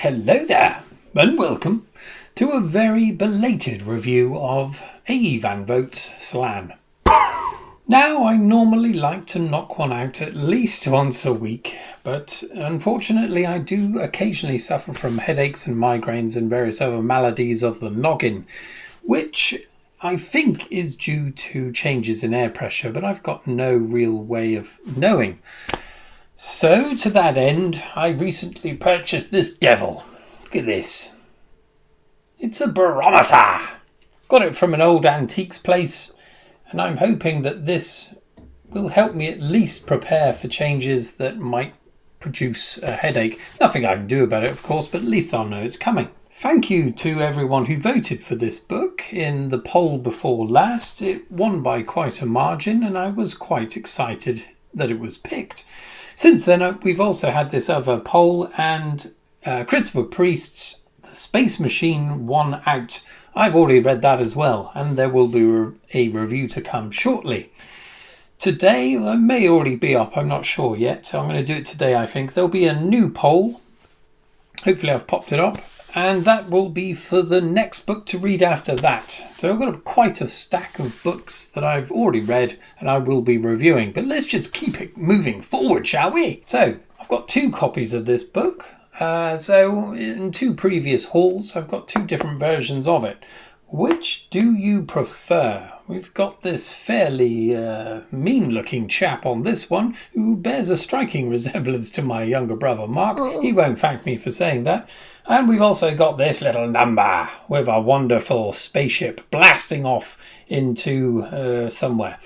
Hello there, and welcome to a very belated review of A. Van Vogt's Slan. Now, I normally like to knock one out at least once a week, but unfortunately I do occasionally suffer from headaches and migraines and various other maladies of the noggin, which I think is due to changes in air pressure, but I've got no real way of knowing. So, to that end, I recently purchased this devil. Look at this. It's a barometer. Got it from an old antiques place, and I'm hoping that this will help me at least prepare for changes that might produce a headache. Nothing I can do about it, of course, but at least I'll know it's coming. Thank you to everyone who voted for this book in the poll before last. It won by quite a margin, and I was quite excited that it was picked. Since then, we've also had this other poll, and Christopher Priest's The Space Machine won out. I've already read that as well, and there will be a review to come shortly. Today, it may already be up, I'm not sure yet. I'm going to do it today, I think. There'll be a new poll. Hopefully I've popped it up. And that will be for the next book to read after that. So I've got quite a stack of books that I've already read and I will be reviewing. But let's just keep it moving forward, shall we? So I've got 2 copies of this book. So in 2 previous hauls, I've got 2 different versions of it. Which do you prefer? We've got this fairly mean-looking chap on this one who bears a striking resemblance to my younger brother Mark. He won't thank me for saying that. And we've also got this little number with a wonderful spaceship blasting off into somewhere.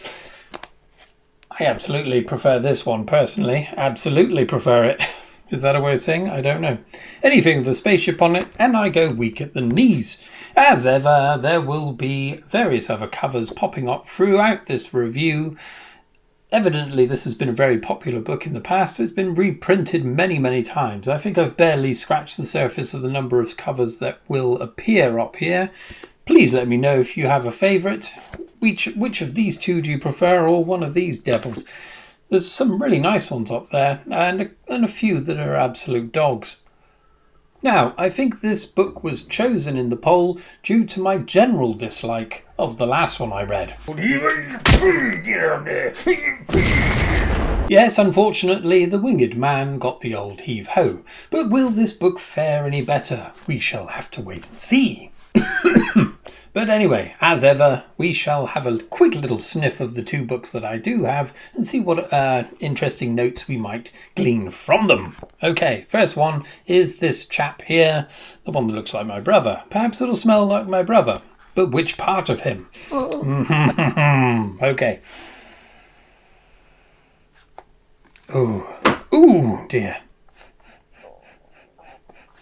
I absolutely prefer this one personally. Absolutely prefer it. Is that a way of saying? I don't know. Anything with a spaceship on it, and I go weak at the knees. As ever, there will be various other covers popping up throughout this review. Evidently, this has been a very popular book in the past. It's been reprinted many, many times. I think I've barely scratched the surface of the number of covers that will appear up here. Please let me know if you have a favourite. Which of these 2 do you prefer, or one of these devils? There's some really nice ones up there, and a few that are absolute dogs. Now, I think this book was chosen in the poll due to my general dislike of the last one I read. Yes, unfortunately, the winged man got the old heave-ho. But will this book fare any better? We shall have to wait and see. But anyway, as ever, we shall have a quick little sniff of the 2 books that I do have and see what interesting notes we might glean from them. Okay, first one is this chap here, the one that looks like my brother. Perhaps it'll smell like my brother, but which part of him? Okay. Ooh, dear.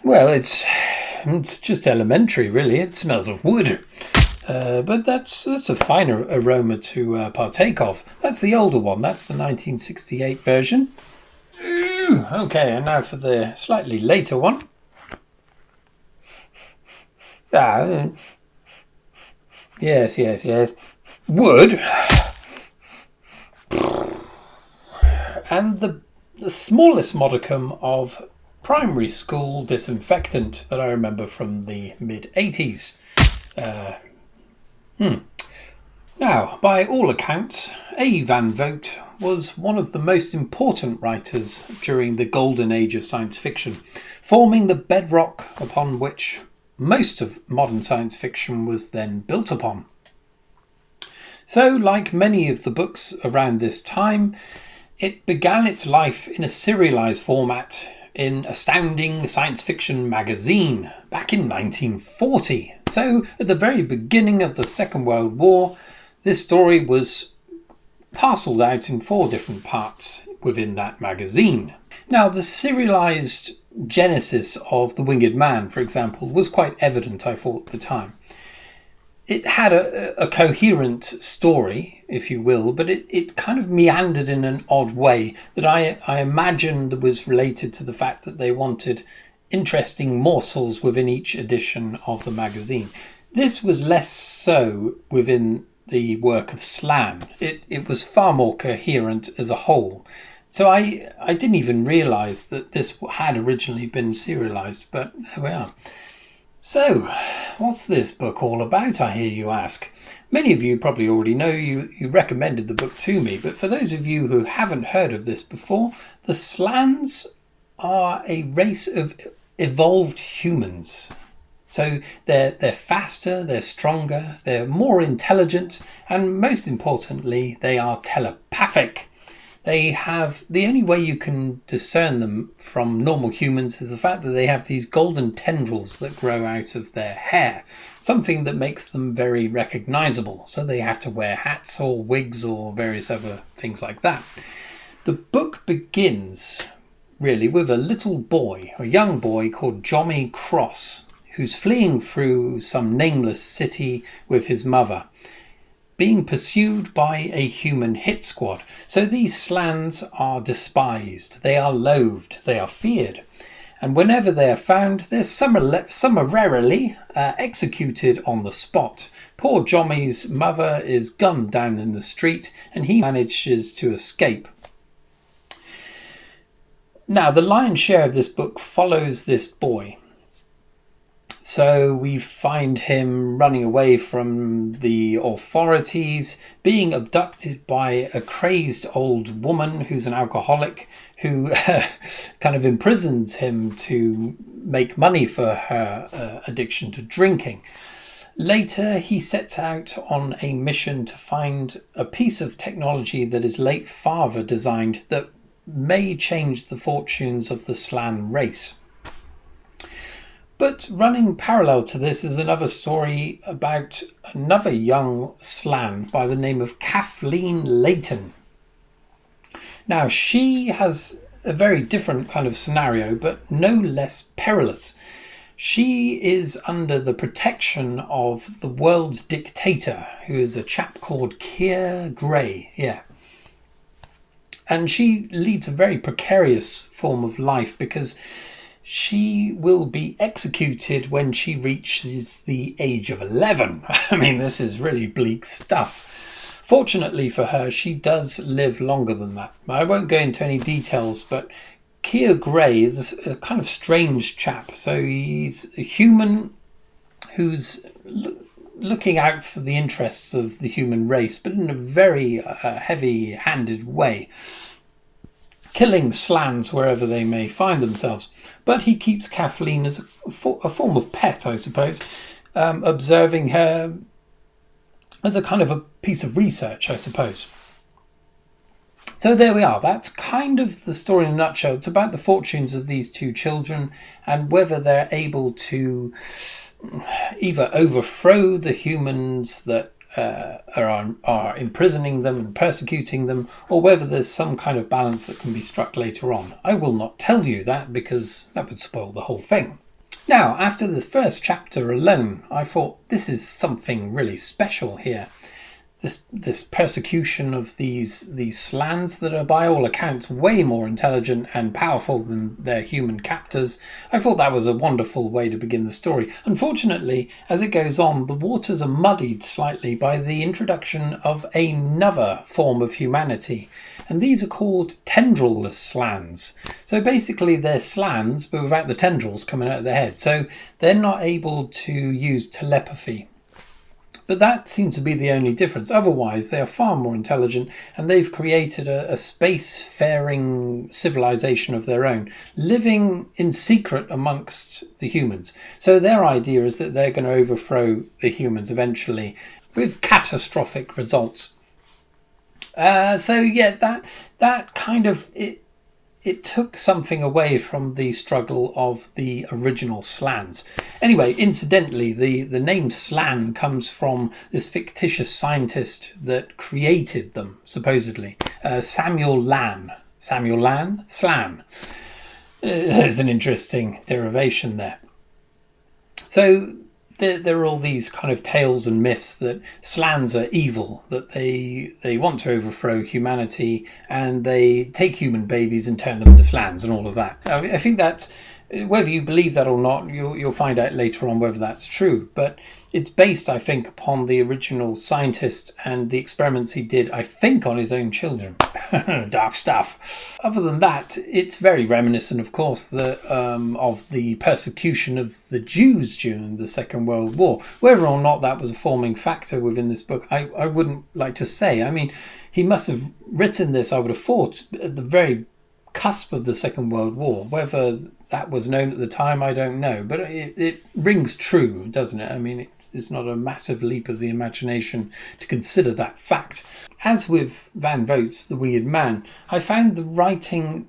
Well, it's just elementary, really. It smells of wood. But that's a finer aroma to partake of. That's the older one. That's the 1968 version. Ooh, okay, and now for the slightly later one. Yes. Wood. And the smallest modicum of primary school disinfectant that I remember from the mid-80s. Now, by all accounts, A. Van Vogt was one of the most important writers during the golden age of science fiction, forming the bedrock upon which most of modern science fiction was then built upon. So, like many of the books around this time, it began its life in a serialized format in Astounding Science Fiction Magazine back in 1940. So, at the very beginning of the Second World War, this story was parcelled out in 4 different parts within that magazine. Now, the serialized genesis of The Winged Man, for example, was quite evident, I thought, at the time. It had a coherent story, if you will, but it kind of meandered in an odd way that I imagined was related to the fact that they wanted interesting morsels within each edition of the magazine. This was less so within the work of Slan. It was far more coherent as a whole. So I didn't even realise that this had originally been serialised, but there we are. So, what's this book all about, I hear you ask? Many of you probably already know, you recommended the book to me, but for those of you who haven't heard of this before, the Slans are a race of evolved humans. So they're faster, they're stronger, they're more intelligent, and most importantly, they are telepathic. They have, the only way you can discern them from normal humans is the fact that they have these golden tendrils that grow out of their hair, something that makes them very recognizable. So they have to wear hats or wigs or various other things like that. The book begins really with a little boy, a young boy called Johnny Cross, who's fleeing through some nameless city with his mother, being pursued by a human hit squad. So these Slans are despised, they are loathed, they are feared. And whenever they are found, they're summarily executed on the spot. Poor Johnny's mother is gunned down in the street and he manages to escape. Now, the lion's share of this book follows this boy. So we find him running away from the authorities, being abducted by a crazed old woman who's an alcoholic, who kind of imprisons him to make money for her addiction to drinking. Later, he sets out on a mission to find a piece of technology that his late father designed that may change the fortunes of the Slan race. But running parallel to this is another story about another young Slan by the name of Kathleen Layton. Now, she has a very different kind of scenario, but no less perilous. She is under the protection of the world's dictator, who is a chap called Keir Grey. Yeah. And she leads a very precarious form of life because she will be executed when she reaches the age of 11. I mean, this is really bleak stuff. Fortunately for her, she does live longer than that. I won't go into any details, but Keir Grey is a kind of strange chap. So he's a human who's looking out for the interests of the human race, but in a very heavy-handed way, killing Slans wherever they may find themselves. But he keeps Kathleen as a form of pet, I suppose, observing her as a kind of a piece of research, I suppose. So there we are. That's kind of the story in a nutshell. It's about the fortunes of these two children and whether they're able to either overthrow the humans that are imprisoning them and persecuting them, or whether there's some kind of balance that can be struck later on. I will not tell you that because that would spoil the whole thing. Now, after the first chapter alone, I thought this is something really special here. This persecution of these Slans that are by all accounts way more intelligent and powerful than their human captors. I thought that was a wonderful way to begin the story. Unfortunately, as it goes on, the waters are muddied slightly by the introduction of another form of humanity, and these are called tendrilless Slans. So basically they're Slans but without the tendrils coming out of their head, so they're not able to use telepathy. But that seems to be the only difference. Otherwise, they are far more intelligent and they've created a space-faring civilization of their own, living in secret amongst the humans. So their idea is that they're going to overthrow the humans eventually with catastrophic results. So yeah, that kind of... It took something away from the struggle of the original Slans. Anyway, incidentally, the name Slan comes from this fictitious scientist that created them, supposedly. Samuel Lan. Samuel Lan? Slan. There's an interesting derivation there. So there are all these kind of tales and myths that Slans are evil, that they want to overthrow humanity and they take human babies and turn them into Slans and all of that. I think that's Whether you believe that or not, you'll find out later on whether that's true. But it's based, I think, upon the original scientist and the experiments he did, I think, on his own children. Dark stuff. Other than that, it's very reminiscent, of course, of the persecution of the Jews during the Second World War. Whether or not that was a forming factor within this book, I wouldn't like to say. I mean, he must have written this, I would have thought, at the very cusp of the Second World War. Whether that was known at the time, I don't know, but it rings true, doesn't it? I mean, it's not a massive leap of the imagination to consider that fact. As with Van Vogt's The Weird Man, I found the writing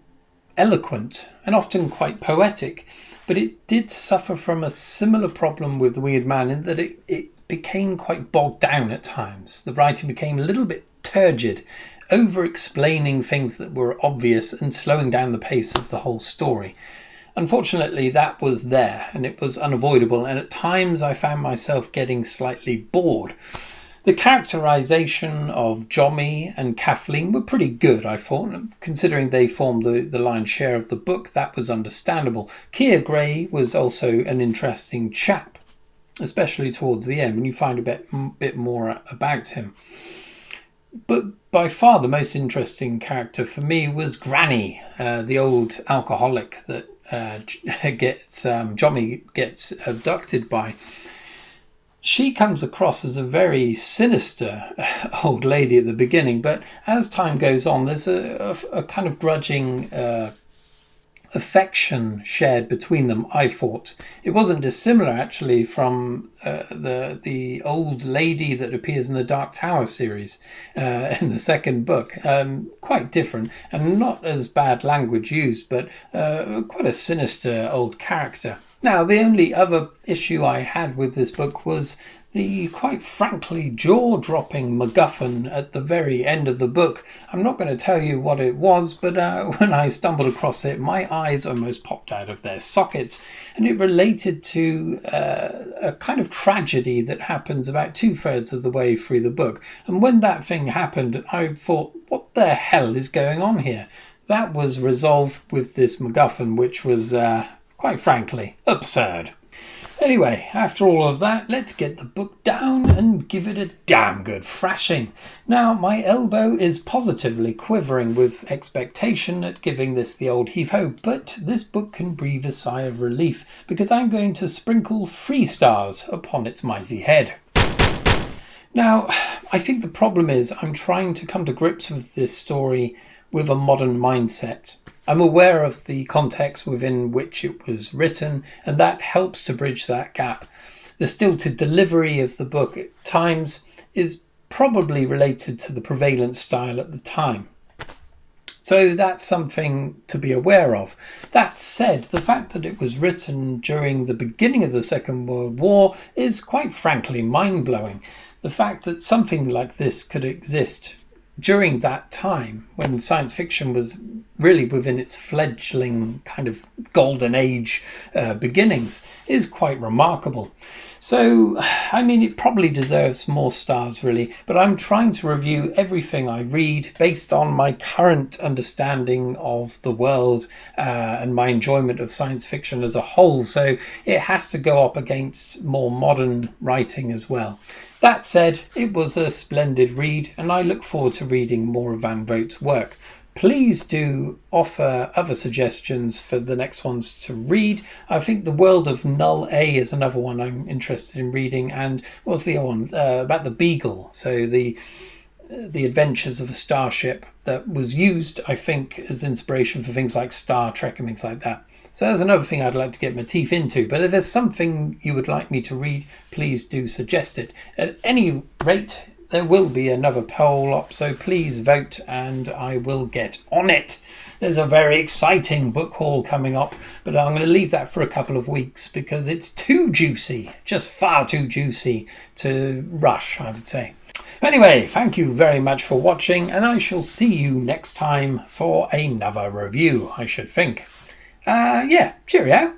eloquent and often quite poetic, but it did suffer from a similar problem with The Weird Man in that it became quite bogged down at times. The writing became a little bit turgid, over-explaining things that were obvious and slowing down the pace of the whole story. Unfortunately, that was there and it was unavoidable, and at times I found myself getting slightly bored. The characterisation of Jommy and Kathleen were pretty good, I thought. Considering they formed the lion's share of the book, that was understandable. Keir Gray was also an interesting chap, especially towards the end when you find a bit more about him. But by far the most interesting character for me was Granny, the old alcoholic that Jommy gets abducted by. She comes across as a very sinister old lady at the beginning, but as time goes on, there's a kind of grudging affection shared between them, I thought. It wasn't dissimilar, actually, from the old lady that appears in the Dark Tower series in the second book. Quite different, and not as bad language used, but quite a sinister old character. Now, the only other issue I had with this book was the quite frankly jaw-dropping Mcguffin at the very end of the book. I'm not going to tell you what it was, but when I stumbled across it, my eyes almost popped out of their sockets, and it related to a kind of tragedy that happens about 2/3 of the way through the book. And when that thing happened, I thought, what the hell is going on here? That was resolved with this Mcguffin, which was, quite frankly, absurd. Anyway, after all of that, let's get the book down and give it a damn good thrashing. Now, my elbow is positively quivering with expectation at giving this the old heave-ho, but this book can breathe a sigh of relief because I'm going to sprinkle 3 stars upon its mighty head. Now, I think the problem is I'm trying to come to grips with this story with a modern mindset. I'm aware of the context within which it was written, and that helps to bridge that gap. The stilted delivery of the book at times is probably related to the prevalent style at the time. So that's something to be aware of. That said, the fact that it was written during the beginning of the Second World War is quite frankly mind-blowing. The fact that something like this could exist during that time when science fiction was really within its fledgling kind of golden age beginnings is quite remarkable. So, I mean, it probably deserves more stars, really, but I'm trying to review everything I read based on my current understanding of the world and my enjoyment of science fiction as a whole, so it has to go up against more modern writing as well. That said, it was a splendid read, and I look forward to reading more of Van Vogt's work. Please do offer other suggestions for the next ones to read. I think The World of Null A is another one I'm interested in reading, and what's the other one? About the Beagle, so the adventures of a starship that was used, I think, as inspiration for things like Star Trek and things like that. So that's another thing I'd like to get my teeth into. But if there's something you would like me to read, please do suggest it. At any rate, there will be another poll up, so please vote and I will get on it. There's a very exciting book haul coming up, but I'm going to leave that for a couple of weeks because it's too juicy, just far too juicy to rush, I would say. Anyway, thank you very much for watching, and I shall see you next time for another review, I should think. Cheerio.